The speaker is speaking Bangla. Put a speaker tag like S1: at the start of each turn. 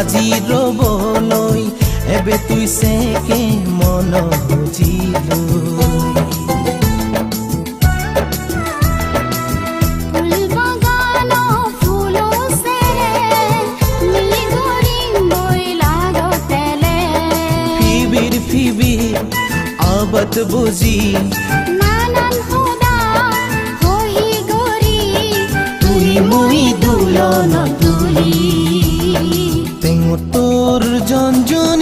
S1: আজি ৰবলৈ এবে তুই সেকে মন বুজিলো আবত বুজি
S2: নানান হুদা হহি গরি
S1: তুই মুই দুলন তুলি তেঙ তোর জঞ্জন